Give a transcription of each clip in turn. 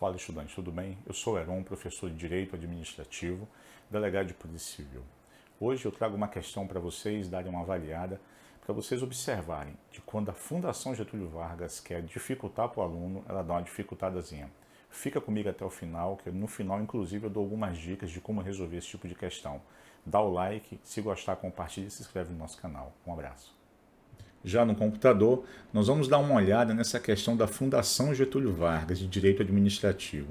Fala, estudante, tudo bem? Eu sou Heron, professor de Direito Administrativo, delegado de Polícia Civil. Hoje eu trago uma questão para vocês darem uma avaliada, para vocês observarem que quando a Fundação Getúlio Vargas quer dificultar para o aluno, ela dá uma dificultadazinha. Fica comigo até o final, que no final, inclusive, eu dou algumas dicas de como resolver esse tipo de questão. Dá o like, se gostar, compartilhe e se inscreve no nosso canal. Um abraço. Já no computador, nós vamos dar uma olhada nessa questão da Fundação Getúlio Vargas de Direito Administrativo.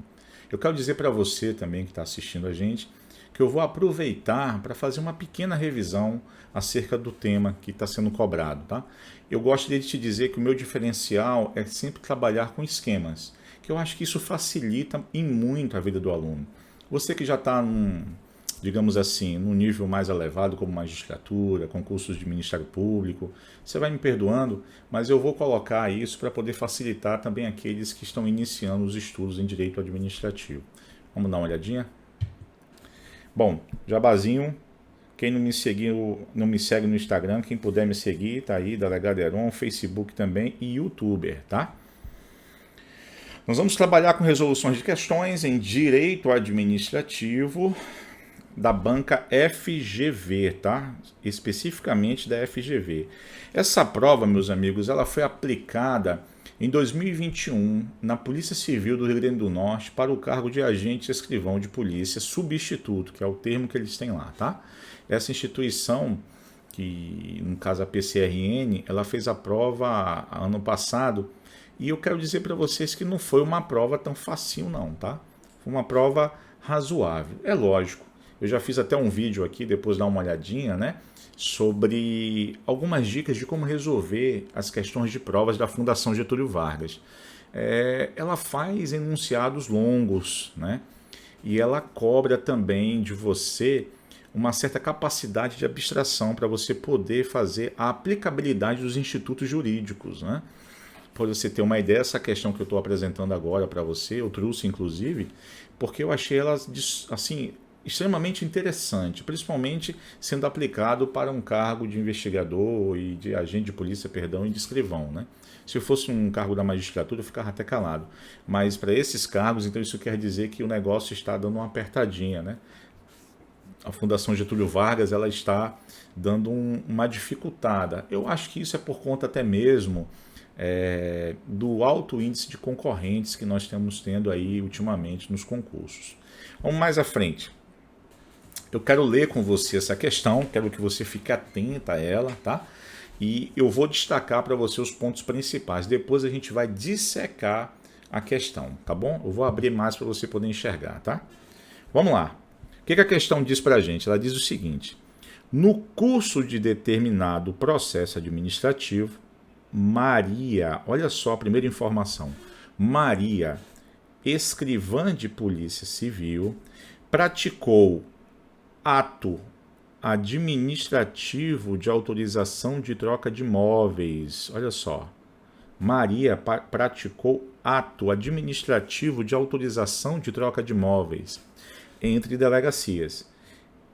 Eu quero dizer para você também que está assistindo a gente, que eu vou aproveitar para fazer uma pequena revisão acerca do tema que está sendo cobrado. Tá? Eu gostaria de te dizer que o meu diferencial é sempre trabalhar com esquemas, que eu acho que isso facilita em muito a vida do aluno. Você que já está digamos assim, num nível mais elevado, como magistratura, concursos de Ministério Público, você vai me perdoando, mas eu vou colocar isso para poder facilitar também aqueles que estão iniciando os estudos em Direito Administrativo. Vamos dar uma olhadinha? Bom, jabazinho, quem não me seguiu, não me segue no Instagram, quem puder me seguir, tá aí, Delegado Heron, Facebook também e YouTuber, tá? Nós vamos trabalhar com resoluções de questões em Direito Administrativo, da banca FGV, tá? Especificamente da FGV. Essa prova, meus amigos, ela foi aplicada em 2021 na Polícia Civil do Rio Grande do Norte para o cargo de agente escrivão de polícia substituto, que é o termo que eles têm lá, tá? Essa instituição, que no caso a PCRN, ela fez a prova ano passado e eu quero dizer para vocês que não foi uma prova tão facinho não, tá? Foi uma prova razoável, é lógico. Eu já fiz até um vídeo aqui, depois dá uma olhadinha, né? Sobre algumas dicas de como resolver as questões de provas da Fundação Getúlio Vargas. Ela faz enunciados longos, né? E ela cobra também de você uma certa capacidade de abstração para você poder fazer a aplicabilidade dos institutos jurídicos, né? Para você ter uma ideia, essa questão que eu estou apresentando agora para você, eu trouxe inclusive, porque eu achei ela, assim, extremamente interessante, principalmente sendo aplicado para um cargo de investigador e de agente de polícia, perdão, e de escrivão, né? Se fosse um cargo da magistratura, eu ficava até calado. Mas para esses cargos, então isso quer dizer que o negócio está dando uma apertadinha, né? A Fundação Getúlio Vargas, ela está dando uma dificultada. Eu acho que isso é por conta até mesmo do alto índice de concorrentes que nós estamos tendo aí ultimamente nos concursos. Vamos mais à frente. Eu quero ler com você essa questão, quero que você fique atenta a ela, tá? E eu vou destacar para você os pontos principais. Depois a gente vai dissecar a questão, tá bom? Eu vou abrir mais para você poder enxergar, tá? Vamos lá. O que a questão diz para a gente? Ela diz o seguinte: no curso de determinado processo administrativo, Maria, olha só a primeira informação, Maria, escrivã de Polícia Civil, praticou ato administrativo de autorização de troca de imóveis. Olha só. Maria praticou ato administrativo de autorização de troca de imóveis entre delegacias,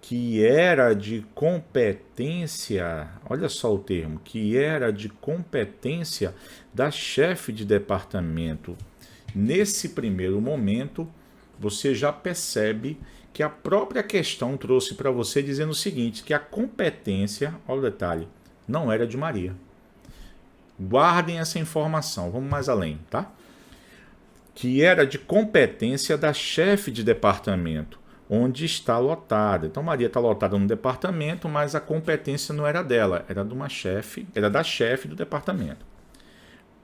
que era de competência, olha só o termo, que era de competência da chefe de departamento. Nesse primeiro momento, você já percebe que a própria questão trouxe para você dizendo o seguinte, que a competência, olha o detalhe, não era de Maria. Guardem essa informação, vamos mais além, tá? Que era de competência da chefe de departamento, onde está lotada. Então Maria está lotada no departamento, mas a competência não era dela, era de uma chefe, era da chefe do departamento.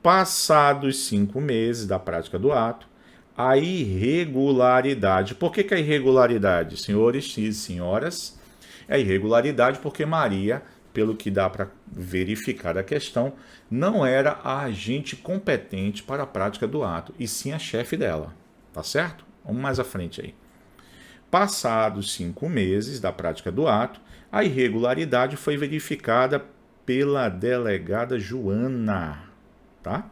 Passados 5 meses da prática do ato, a irregularidade. Por que a irregularidade, senhores e senhoras? É irregularidade porque Maria, pelo que dá para verificar a questão, não era a agente competente para a prática do ato, e sim a chefe dela. Tá certo? Vamos mais à frente aí. Passados 5 meses da prática do ato, a irregularidade foi verificada pela delegada Joana, tá?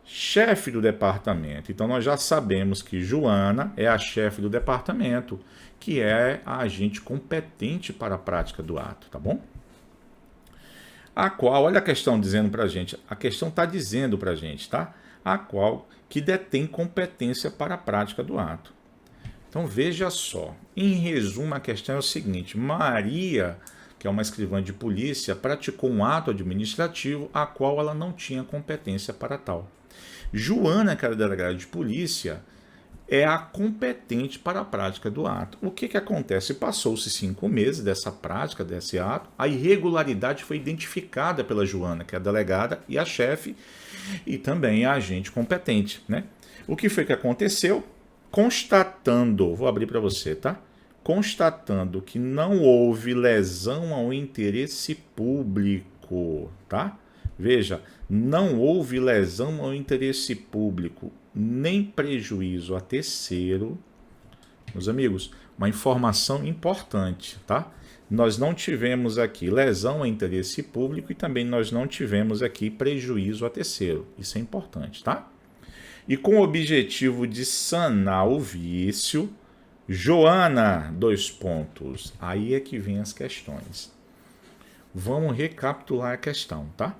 Chefe do departamento. Então nós já sabemos que Joana é a chefe do departamento, que é a agente competente para a prática do ato, tá bom? A qual, olha a questão dizendo para a gente, a questão está dizendo para a gente, tá? a qual que detém competência para a prática do ato. Então veja só, em resumo a questão é o seguinte, Maria, que é uma escrivã de polícia, praticou um ato administrativo a qual ela não tinha competência para tal. Joana, que era delegada de polícia, é a competente para a prática do ato. O que acontece? Passou-se 5 meses dessa prática, desse ato, a irregularidade foi identificada pela Joana, que é a delegada e a chefe, e também a agente competente, né? O que foi que aconteceu? Constatando, vou abrir para você, tá? Constatando que não houve lesão ao interesse público, tá? Veja, não houve lesão ao interesse público, nem prejuízo a terceiro. Meus amigos, uma informação importante, tá? Nós não tivemos aqui lesão a interesse público e também nós não tivemos aqui prejuízo a terceiro. Isso é importante, tá? E com o objetivo de sanar o vício, Joana, 2 pontos. Aí é que vem as questões. Vamos recapitular a questão, tá?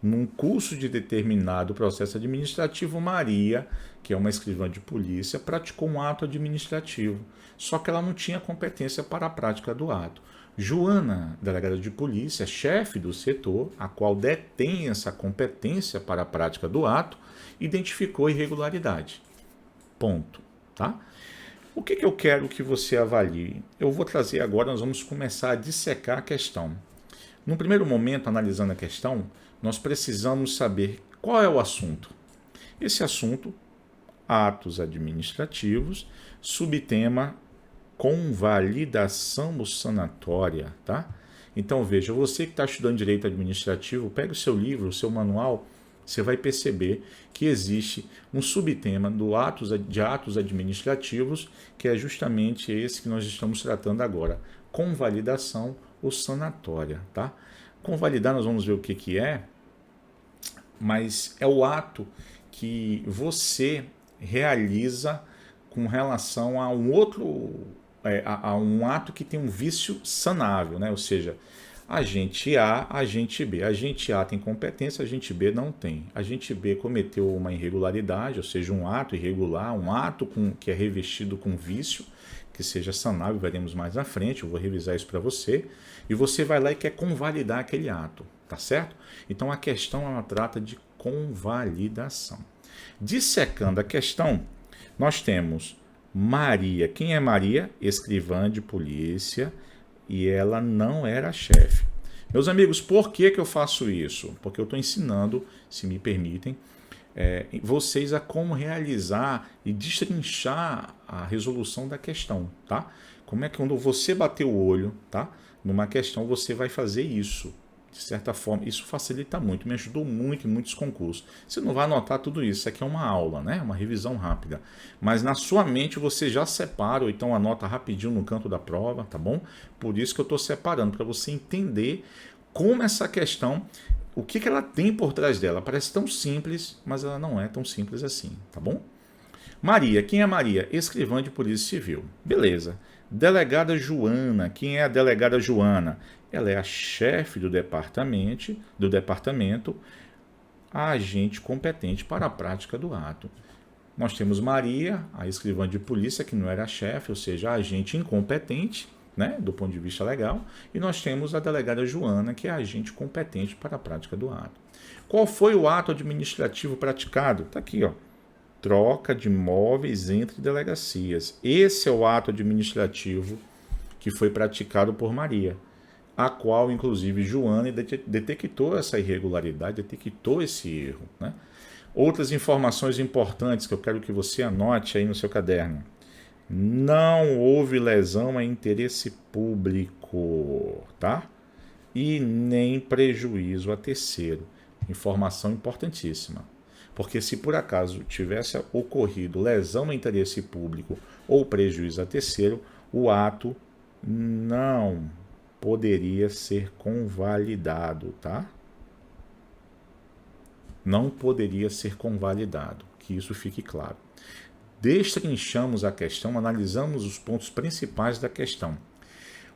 Num curso de determinado processo administrativo, Maria, que é uma escrivã de polícia, praticou um ato administrativo, só que ela não tinha competência para a prática do ato. Joana, delegada de polícia, chefe do setor, a qual detém essa competência para a prática do ato, identificou irregularidade. Ponto, tá? O que eu quero que você avalie? Eu vou trazer agora, nós vamos começar a dissecar a questão. No primeiro momento, analisando a questão, nós precisamos saber qual é o assunto. Esse assunto, atos administrativos, subtema convalidação sanatória, tá? Então veja, você que está estudando direito administrativo, pega o seu livro, o seu manual, você vai perceber que existe um subtema de atos administrativos, que é justamente esse que nós estamos tratando agora, convalidação ou sanatória, tá? Convalidar nós vamos ver o que é, mas é o ato que você realiza com relação a um outro, a um ato que tem um vício sanável, né? Ou seja, agente A, agente B. Agente A tem competência, agente B não tem. Agente B cometeu uma irregularidade, ou seja, um ato irregular, um ato que é revestido com vício, que seja sanável, veremos mais na frente, eu vou revisar isso para você, e você vai lá e quer convalidar aquele ato, tá certo? Então a questão ela trata de convalidação. Dissecando a questão, nós temos Maria. Quem é Maria? Escrivã de polícia, e ela não era chefe. Meus amigos, por que eu faço isso? Porque eu estou ensinando, se me permitem, vocês a como realizar e destrinchar a resolução da questão, tá? Como é que quando você bater o olho, tá? Numa questão, você vai fazer isso. De certa forma, isso facilita muito, me ajudou muito em muitos concursos. Você não vai anotar tudo isso, isso aqui é uma aula, né? Uma revisão rápida. Mas na sua mente você já separa, ou então anota rapidinho no canto da prova, tá bom? Por isso que eu estou separando, para você entender como essa questão, o que ela tem por trás dela. Parece tão simples, mas ela não é tão simples assim, tá bom? Maria, quem é Maria? Escrivã de Polícia Civil. Beleza. Delegada Joana, quem é a delegada Joana? Ela é a chefe do departamento, a agente competente para a prática do ato. Nós temos Maria, a escrivã de polícia, que não era a chefe, ou seja, a agente incompetente, né, do ponto de vista legal, e nós temos a delegada Joana, que é a agente competente para a prática do ato. Qual foi o ato administrativo praticado? Está aqui, ó. Troca de imóveis entre delegacias. Esse é o ato administrativo que foi praticado por Maria, a qual, inclusive, Joana detectou essa irregularidade, detectou esse erro, né? Outras informações importantes que eu quero que você anote aí no seu caderno. Não houve lesão a interesse público, tá? E nem prejuízo a terceiro. Informação importantíssima. Porque se por acaso tivesse ocorrido lesão a interesse público ou prejuízo a terceiro, o ato não poderia ser convalidado, tá? Não poderia ser convalidado, que isso fique claro. Destrinchamos a questão, analisamos os pontos principais da questão.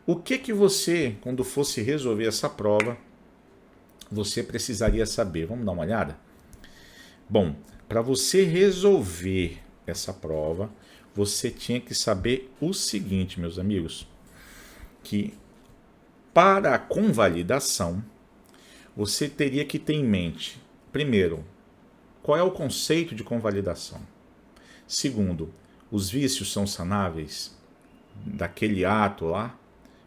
O que você, quando fosse resolver essa prova, você precisaria saber? Vamos dar uma olhada? Bom, para você resolver essa prova, você tinha que saber o seguinte, meus amigos, que para a convalidação, você teria que ter em mente, primeiro, qual é o conceito de convalidação? Segundo, os vícios são sanáveis daquele ato lá?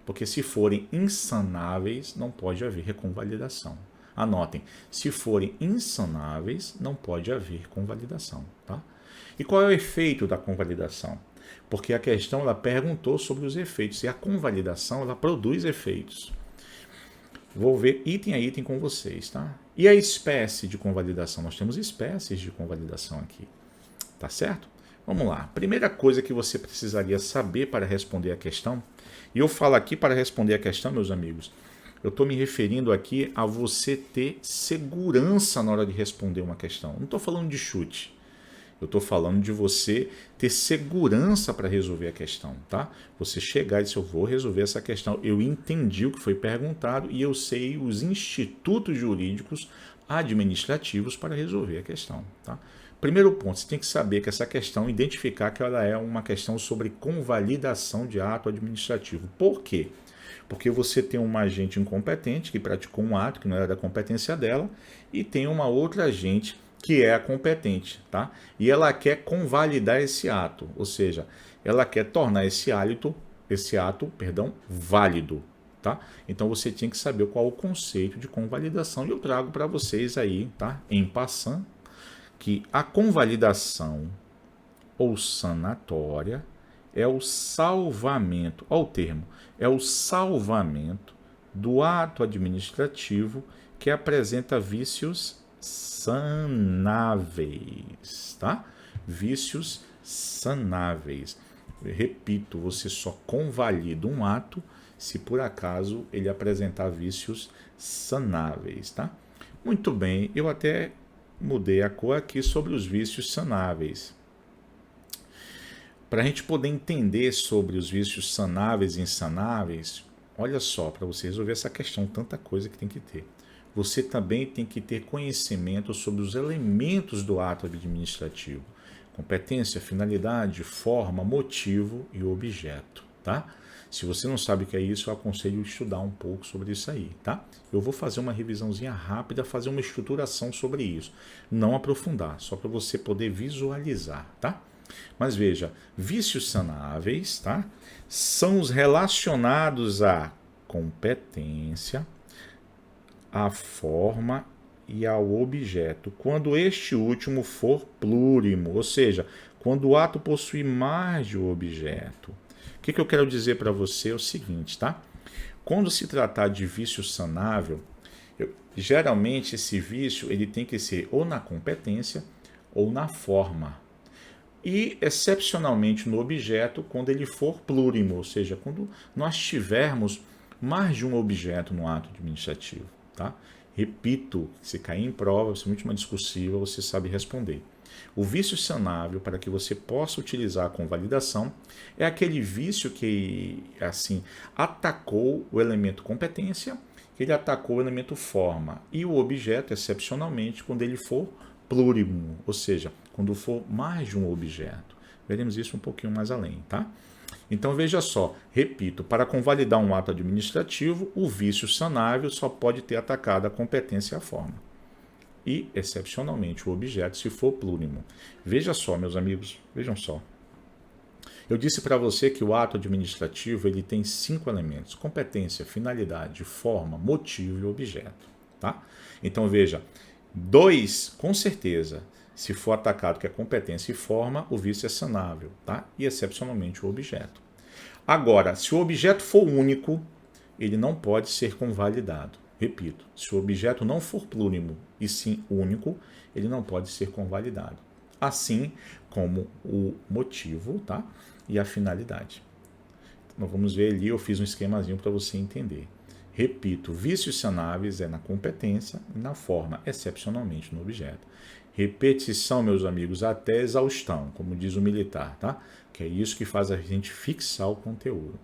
Porque se forem insanáveis, não pode haver reconvalidação. Anotem, se forem insanáveis, não pode haver convalidação, tá? E qual é o efeito da convalidação? Porque a questão ela perguntou sobre os efeitos, e a convalidação ela produz efeitos. Vou ver item a item com vocês, tá? E a espécie de convalidação? Nós temos espécies de convalidação aqui, tá certo? Vamos lá. Primeira coisa que você precisaria saber para responder a questão, e eu falo aqui para responder a questão, meus amigos, eu estou me referindo aqui a você ter segurança na hora de responder uma questão. Não estou falando de chute. Eu estou falando de você ter segurança para resolver a questão, tá? Você chegar e dizer, eu vou resolver essa questão. Eu entendi o que foi perguntado e eu sei os institutos jurídicos administrativos para resolver a questão, tá? Primeiro ponto, você tem que saber que essa questão, identificar que ela é uma questão sobre convalidação de ato administrativo. Por quê? Porque você tem uma agente incompetente que praticou um ato que não era da competência dela e tem uma outra agente que é a competente, tá? E ela quer convalidar esse ato, ou seja, ela quer tornar esse ato, válido, tá? Então você tinha que saber qual é o conceito de convalidação e eu trago para vocês aí, tá? Em passant, que a convalidação ou sanatória é o salvamento, olha o termo, é o salvamento do ato administrativo que apresenta vícios sanáveis, tá? Vícios sanáveis. Repito, você só convalida um ato se por acaso ele apresentar vícios sanáveis, tá? Muito bem, eu até mudei a cor aqui sobre os vícios sanáveis. Para a gente poder entender sobre os vícios sanáveis e insanáveis, olha só, para você resolver essa questão, tanta coisa que tem que ter. Você também tem que ter conhecimento sobre os elementos do ato administrativo. Competência, finalidade, forma, motivo e objeto, tá? Se você não sabe o que é isso, eu aconselho estudar um pouco sobre isso aí, tá? Eu vou fazer uma revisãozinha rápida, fazer uma estruturação sobre isso. Não aprofundar, só para você poder visualizar, tá? Mas veja, vícios sanáveis, tá? São os relacionados à competência, à forma e ao objeto, quando este último for plurimo, ou seja, quando o ato possui mais de um objeto. O que eu quero dizer para você é o seguinte, tá? Quando se tratar de vício sanável, geralmente esse vício ele tem que ser ou na competência ou na forma. E, excepcionalmente, no objeto, quando ele for plurimo, ou seja, quando nós tivermos mais de um objeto no ato administrativo, tá? Repito, se cair em prova, principalmente uma discursiva, você sabe responder. O vício sanável, para que você possa utilizar a convalidação, é aquele vício que, assim, atacou o elemento competência, que ele atacou o elemento forma, e o objeto, excepcionalmente, quando ele for plurimo, ou seja, quando for mais de um objeto. Veremos isso um pouquinho mais além, tá? Então veja só, repito, para convalidar um ato administrativo, o vício sanável só pode ter atacado a competência e a forma. E, excepcionalmente, o objeto se for plurimo. Veja só, meus amigos, vejam só. Eu disse para você que o ato administrativo ele tem 5 elementos: competência, finalidade, forma, motivo e objeto, tá? Então veja, 2, com certeza, se for atacado que é competência e forma, o vício é sanável, tá? E excepcionalmente o objeto. Agora, se o objeto for único, ele não pode ser convalidado. Repito, se o objeto não for plurimo e sim único, ele não pode ser convalidado. Assim como o motivo, tá? E a finalidade. Então, vamos ver ali, eu fiz um esquemazinho para você entender. Repito, vícios sanáveis é na competência e na forma, excepcionalmente no objeto. Repetição, meus amigos, até exaustão, como diz o militar, tá? Que é isso que faz a gente fixar o conteúdo.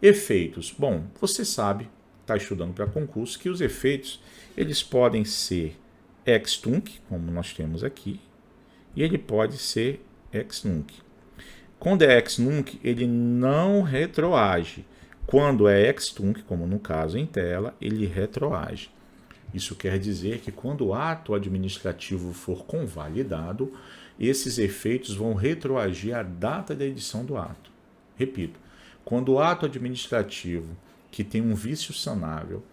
Efeitos. Bom, você sabe, está estudando para concurso, que os efeitos eles podem ser ex tunc, como nós temos aqui, e ele pode ser ex nunc. Quando é ex nunc, ele não retroage. Quando é ex tunc, como no caso em tela, ele retroage. Isso quer dizer que quando o ato administrativo for convalidado, esses efeitos vão retroagir à data da edição do ato. Repito, quando o ato administrativo que tem um vício sanável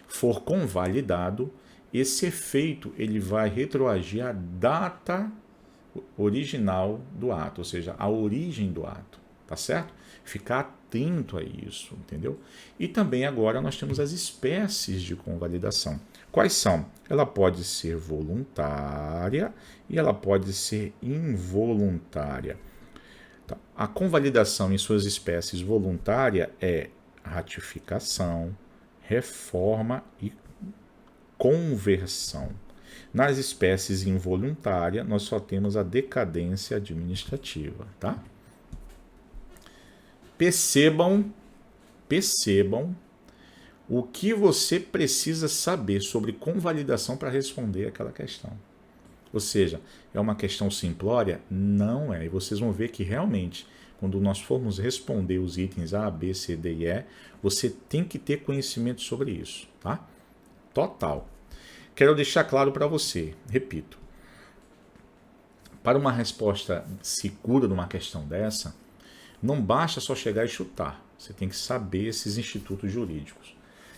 for convalidado, esse efeito ele vai retroagir à data original do ato, ou seja, a origem do ato, tá certo? Ficar atento a isso, entendeu? E também agora nós temos as espécies de convalidação. Quais são? Ela pode ser voluntária e ela pode ser involuntária. Tá. A convalidação em suas espécies voluntária é ratificação, reforma e conversão. Nas espécies involuntárias, nós só temos a decadência administrativa, tá? Percebam o que você precisa saber sobre convalidação para responder aquela questão. Ou seja, é uma questão simplória? Não é. E vocês vão ver que realmente, quando nós formos responder os itens A, B, C, D e E, você tem que ter conhecimento sobre isso, tá? Total. Quero deixar claro para você, repito, para uma resposta segura numa questão dessa, não basta só chegar e chutar. Você tem que saber esses institutos jurídicos.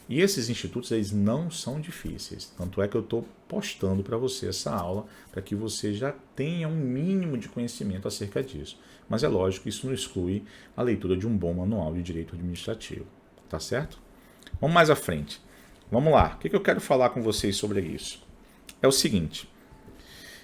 E esses institutos, eles não são difíceis. Tanto é que eu estou postando para você essa aula, para que você já tenha um mínimo de conhecimento acerca disso. Mas é lógico, isso não exclui a leitura de um bom manual de direito administrativo. Tá certo? Vamos mais à frente. Vamos lá. O que eu quero falar com vocês sobre isso? É o seguinte.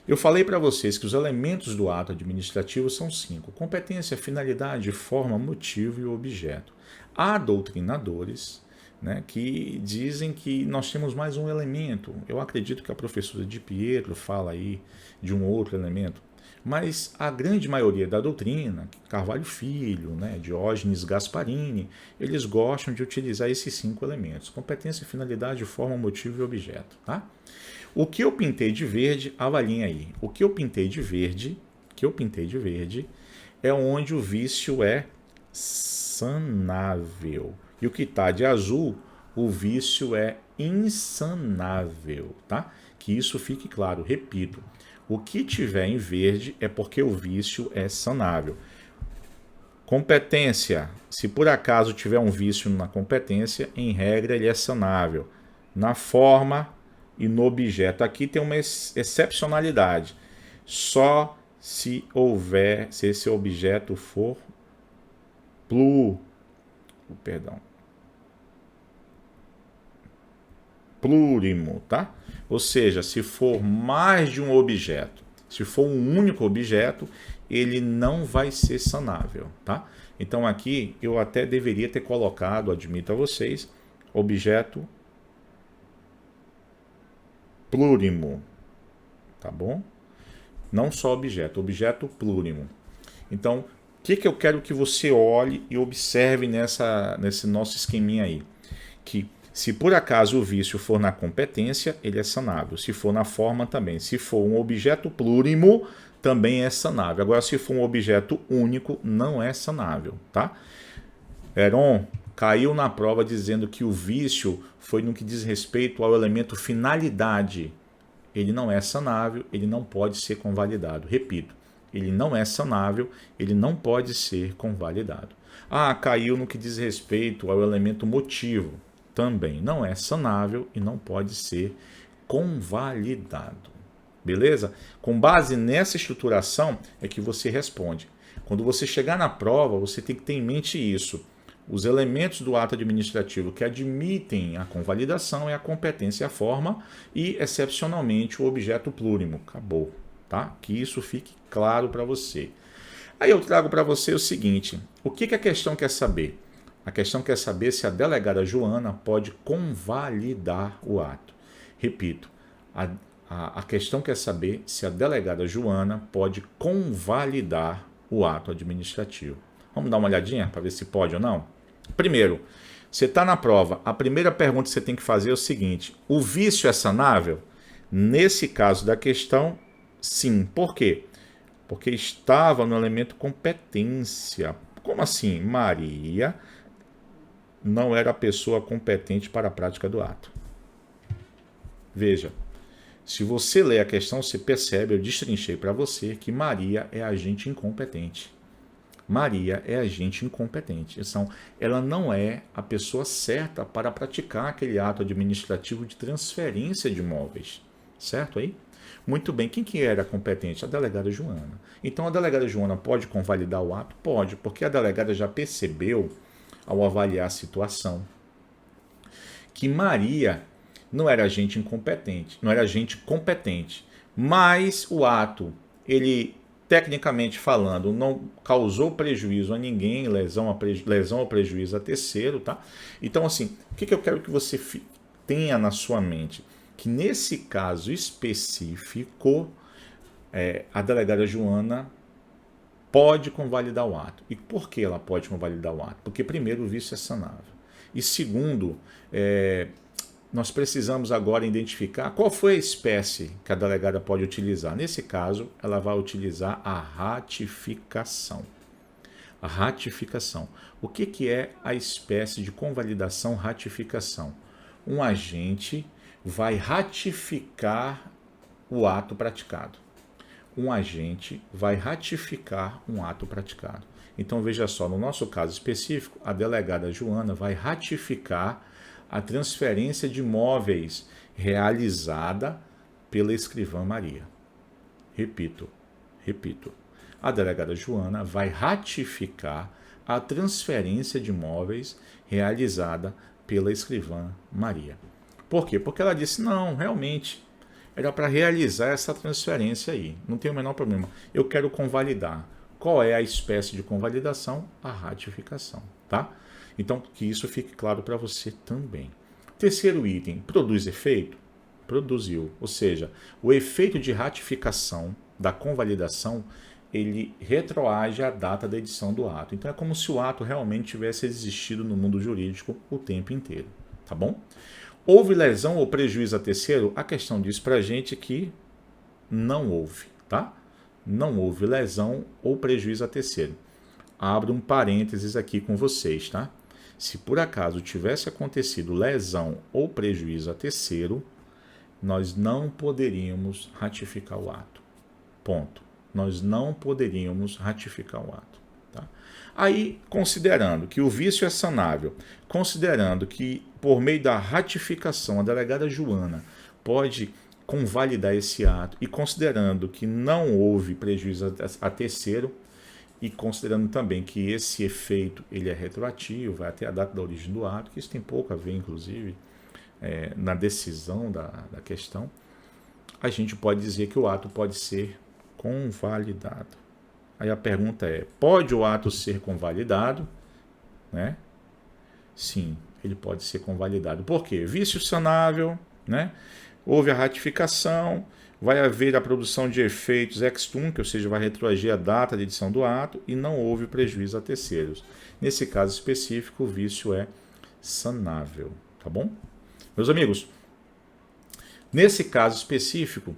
Eu falei para vocês que os elementos do ato administrativo são 5. Competência, finalidade, forma, motivo e objeto. Há doutrinadores, né, que dizem que nós temos mais um elemento. Eu acredito que a professora Di Pietro fala aí de um outro elemento. Mas a grande maioria da doutrina, Carvalho Filho, né, Diógenes Gasparini, eles gostam de utilizar esses 5 elementos. Competência, finalidade, forma, motivo e objeto. Tá? O que eu pintei de verde, avaliem aí. O que eu pintei de verde, é onde o vício é sanável. E o que está de azul, o vício é insanável, tá? Que isso fique claro, repito. O que tiver em verde é porque o vício é sanável. Competência, se por acaso tiver um vício na competência, em regra ele é sanável. Na forma e no objeto, aqui tem uma excepcionalidade. Só se esse objeto for plurimo, tá? Ou seja, se for mais de um objeto, se for um único objeto, ele não vai ser sanável, tá? Então aqui eu até deveria ter colocado, admito a vocês, objeto plurimo, tá bom? Não só objeto, objeto plurimo. Então, o que eu quero que você olhe e observe nesse nosso esqueminha aí? Que se por acaso o vício for na competência, ele é sanável. Se for na forma também. Se for um objeto plurimo, também é sanável. Agora, se for um objeto único, não é sanável, tá? Heron caiu na prova dizendo que o vício foi no que diz respeito ao elemento finalidade. Ele não é sanável, ele não pode ser convalidado. Repito, ele não é sanável, ele não pode ser convalidado. Ah, caiu no que diz respeito ao elemento motivo. Também não é sanável e não pode ser convalidado. Beleza? Com base nessa estruturação é que você responde. Quando você chegar na prova, você tem que ter em mente isso. Os elementos do ato administrativo que admitem a convalidação é a competência e a forma e, excepcionalmente, o objeto plurimo. Acabou, tá? Que isso fique claro para você. Aí eu trago para você o seguinte, o que a questão quer saber? A questão quer saber se a delegada Joana pode convalidar o ato. Repito, a questão quer saber se a delegada Joana pode convalidar o ato administrativo. Vamos dar uma olhadinha para ver se pode ou não? Primeiro, você está na prova, a primeira pergunta que você tem que fazer é o seguinte, o vício é sanável? Nesse caso da questão, sim. Por quê? porque estava no elemento competência. Como assim? Maria não era a pessoa competente para a prática do ato. Veja, se você lê a questão, você percebe, eu destrinchei para você que Maria é agente incompetente. Maria é agente incompetente. Então, ela não é a pessoa certa para praticar aquele ato administrativo de transferência de imóveis. Certo aí? Muito bem. Quem que era competente? A delegada Joana. Então, a delegada Joana pode convalidar o ato? Pode, porque a delegada já percebeu, ao avaliar a situação, que Maria não era agente incompetente, não era agente competente, mas o ato, ele, tecnicamente falando, não causou prejuízo a ninguém, lesão ou prejuízo a terceiro, tá? Então, assim, o que eu quero que você tenha na sua mente? Que nesse caso específico, a delegada Joana pode convalidar o ato. E por que ela pode convalidar o ato? Porque, primeiro, o vício é sanável. E, segundo, nós precisamos agora identificar qual foi a espécie que a delegada pode utilizar. Nesse caso, ela vai utilizar a ratificação. A ratificação. O que é a espécie de convalidação ratificação? Um agente vai ratificar o ato praticado. Um agente vai ratificar um ato praticado. Então, veja só, no nosso caso específico, a delegada Joana vai ratificar a transferência de imóveis realizada pela escrivã Maria. Repito. A delegada Joana vai ratificar a transferência de imóveis realizada pela escrivã Maria. Por quê? Porque ela disse, não, realmente, era para realizar essa transferência aí. Não tem o menor problema. Eu quero convalidar. Qual é a espécie de convalidação? A ratificação, tá? Então, que isso fique claro para você também. Terceiro item, produz efeito? Produziu. Ou seja, o efeito de ratificação da convalidação, ele retroage à data da edição do ato. Então, é como se o ato realmente tivesse existido no mundo jurídico o tempo inteiro, tá bom? Houve lesão ou prejuízo a terceiro? A questão diz para a gente que não houve, tá? Não houve lesão ou prejuízo a terceiro. Abro um parênteses aqui com vocês, tá? Se por acaso tivesse acontecido lesão ou prejuízo a terceiro, nós não poderíamos ratificar o ato. Ponto. Nós não poderíamos ratificar o ato. Tá? Aí, considerando que o vício é sanável, considerando que por meio da ratificação a delegada Joana pode convalidar esse ato e considerando que não houve prejuízo a terceiro e considerando também que esse efeito ele é retroativo, vai até a data da origem do ato, que isso tem pouco a ver, inclusive, na decisão da questão, a gente pode dizer que o ato pode ser convalidado. Aí a pergunta é, pode o ato ser convalidado? Né? Sim, ele pode ser convalidado. Por quê? Vício sanável, né? Houve a ratificação, vai haver a produção de efeitos ex tunc, ou seja, vai retroagir a data de edição do ato e não houve prejuízo a terceiros. Nesse caso específico, o vício é sanável, tá bom? Meus amigos, nesse caso específico,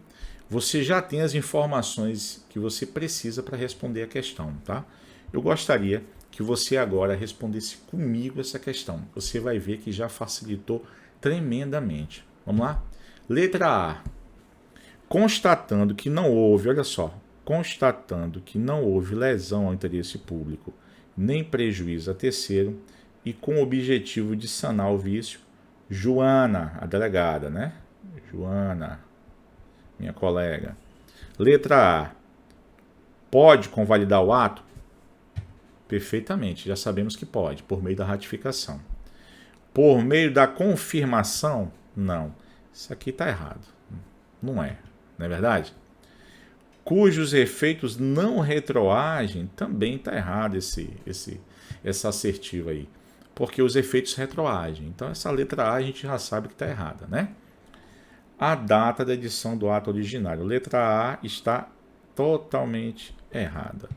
você já tem as informações que você precisa para responder a questão, tá? Eu gostaria que você agora respondesse comigo essa questão. Você vai ver que já facilitou tremendamente. Vamos lá? Letra A. Constatando que não houve, olha só, constatando que não houve lesão ao interesse público, nem prejuízo a terceiro, e com o objetivo de sanar o vício, Joana, a delegada, né? Joana, minha colega. Letra A. Pode convalidar o ato? Perfeitamente, já sabemos que pode, por meio da ratificação. Por meio da confirmação? Não. Isso aqui está errado. Não é verdade? Cujos efeitos não retroagem, também está errado essa assertiva aí. Porque os efeitos retroagem. Então, essa letra A a gente já sabe que está errada, né? A data da edição do ato originário. Letra A está totalmente errada.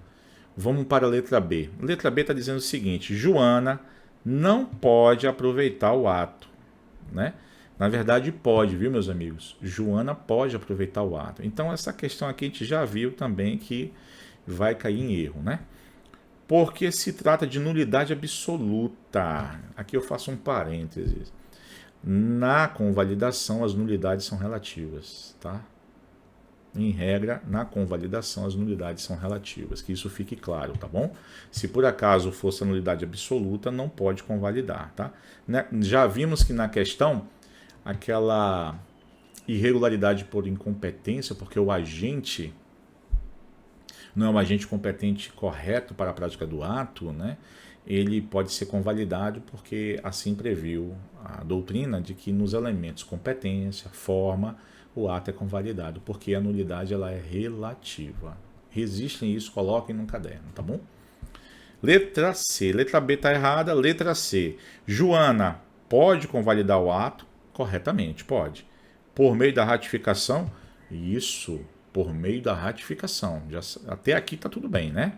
Vamos para a letra B. A letra B está dizendo o seguinte, Joana não pode aproveitar o ato, né? Na verdade, pode, viu, meus amigos? Joana pode aproveitar o ato. Então, essa questão aqui a gente já viu também que vai cair em erro, né? Porque se trata de nulidade absoluta. Aqui eu faço um parênteses. Na convalidação, as nulidades são relativas, tá? Em regra, na convalidação, as nulidades são relativas, que isso fique claro, tá bom? Se por acaso fosse a nulidade absoluta, não pode convalidar, tá? Já vimos que na questão, aquela irregularidade por incompetência, porque o agente não é um agente competente correto para a prática do ato, né? Ele pode ser convalidado porque assim previu a doutrina de que nos elementos competência, forma, o ato é convalidado, porque a nulidade ela é relativa. Resistem isso, coloquem no caderno, tá bom? Letra C. Letra B está errada. Letra C. Joana pode convalidar o ato? Corretamente, pode. Por meio da ratificação? Isso, por meio da ratificação. Até aqui está tudo bem, né?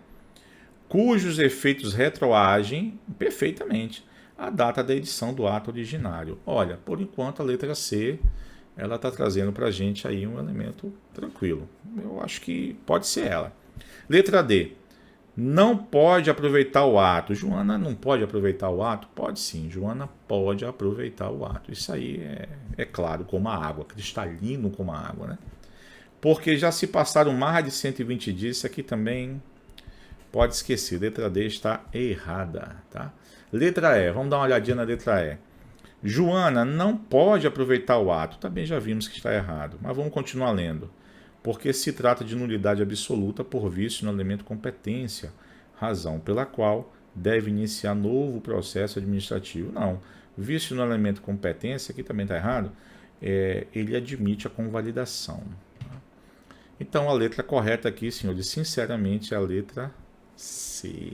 Cujos efeitos retroagem perfeitamente a data da edição do ato originário. Olha, por enquanto a letra C ela está trazendo para a gente aí um elemento tranquilo. Eu acho que pode ser ela. Letra D. Não pode aproveitar o ato. Joana não pode aproveitar o ato? Pode sim, Joana pode aproveitar o ato. Isso aí é claro como a água, cristalino como a água, né? Porque já se passaram mais de 120 dias, isso aqui também pode esquecer. Letra D está errada, tá? Letra E, vamos dar uma olhadinha na letra E. Joana não pode aproveitar o ato. Também já vimos que está errado, mas vamos continuar lendo. Porque se trata de nulidade absoluta por vício no elemento competência, razão pela qual deve iniciar novo processo administrativo. Não, vício no elemento competência, aqui também está errado, ele admite a convalidação. Então a letra correta aqui, senhores, sinceramente, é a letra C.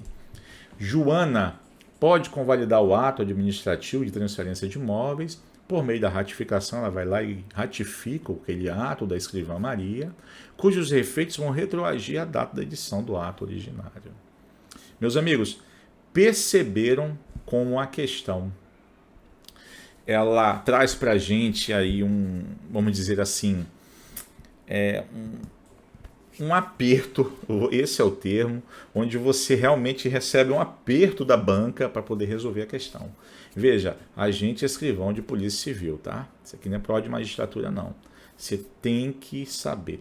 Joana pode convalidar o ato administrativo de transferência de imóveis. Por meio da ratificação, ela vai lá e ratifica aquele ato da escrivã Maria, cujos efeitos vão retroagir à data da edição do ato originário. Meus amigos, perceberam como a questão ela traz para a gente aí vamos dizer assim, um aperto, esse é o termo, onde você realmente recebe um aperto da banca para poder resolver a questão. Veja, agente escrivão de polícia civil, tá? Isso aqui não é prova de magistratura, não. Você tem que saber,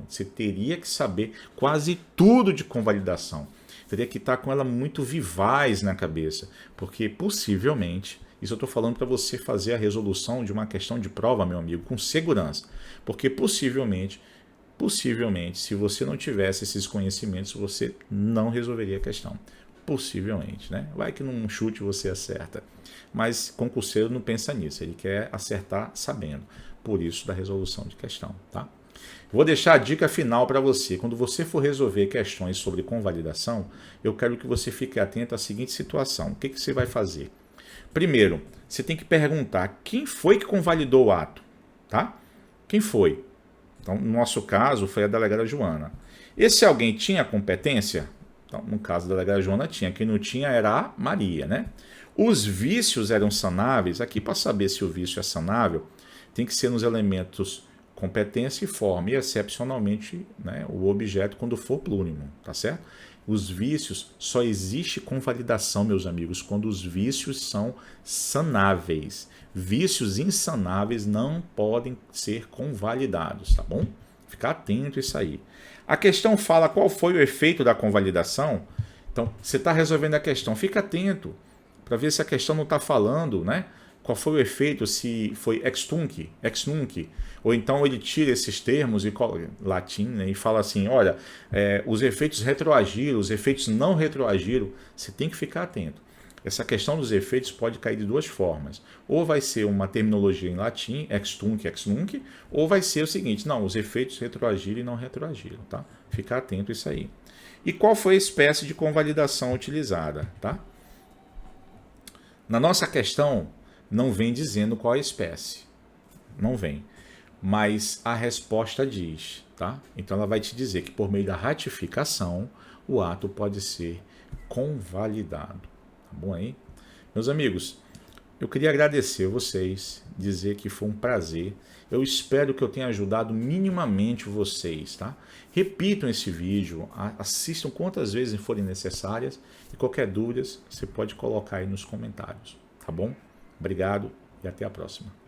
você teria que saber quase tudo de convalidação. Teria que estar com ela muito vivaz na cabeça, porque possivelmente, isso eu estou falando para você fazer a resolução de uma questão de prova, meu amigo, com segurança, porque possivelmente, se você não tivesse esses conhecimentos, você não resolveria a questão. Possivelmente, né? Vai que num chute você acerta. Mas concurseiro não pensa nisso, ele quer acertar sabendo. Por isso da resolução de questão, tá? Vou deixar a dica final para você. Quando você for resolver questões sobre convalidação, eu quero que você fique atento à seguinte situação. O que você vai fazer? Primeiro, você tem que perguntar quem foi que convalidou o ato, tá? Quem foi? Então, no nosso caso, foi a delegada Joana. Esse alguém tinha competência? Então, no caso da delegada Joana, tinha. Quem não tinha era a Maria, né? Os vícios eram sanáveis. Aqui, para saber se o vício é sanável, tem que ser nos elementos competência e forma. E, excepcionalmente, né, o objeto quando for plurimo, tá certo? Os vícios, só existe convalidação, meus amigos, quando os vícios são sanáveis. Vícios insanáveis não podem ser convalidados, tá bom? Ficar atento a isso aí. A questão fala qual foi o efeito da convalidação. Então, você está resolvendo a questão, fica atento para ver se a questão não está falando, né? Qual foi o efeito, se foi ex nunc, ou então ele tira esses termos e latim, né, e fala assim, olha, os efeitos retroagiram, os efeitos não retroagiram, você tem que ficar atento. Essa questão dos efeitos pode cair de duas formas. Ou vai ser uma terminologia em latim, ex nunc, ou vai ser o seguinte, não, os efeitos retroagiram e não retroagiram, tá? Ficar atento a isso aí. E qual foi a espécie de convalidação utilizada, tá? Na nossa questão, não vem dizendo qual é a espécie. Não vem. Mas a resposta diz, tá? Então ela vai te dizer que por meio da ratificação, o ato pode ser convalidado. Tá bom aí? Meus amigos, Eu queria agradecer vocês, dizer que foi um prazer. Eu espero que eu tenha ajudado minimamente vocês, tá? Repitam esse vídeo, assistam quantas vezes forem necessárias e qualquer dúvida você pode colocar aí nos comentários, tá bom? Obrigado e até a próxima.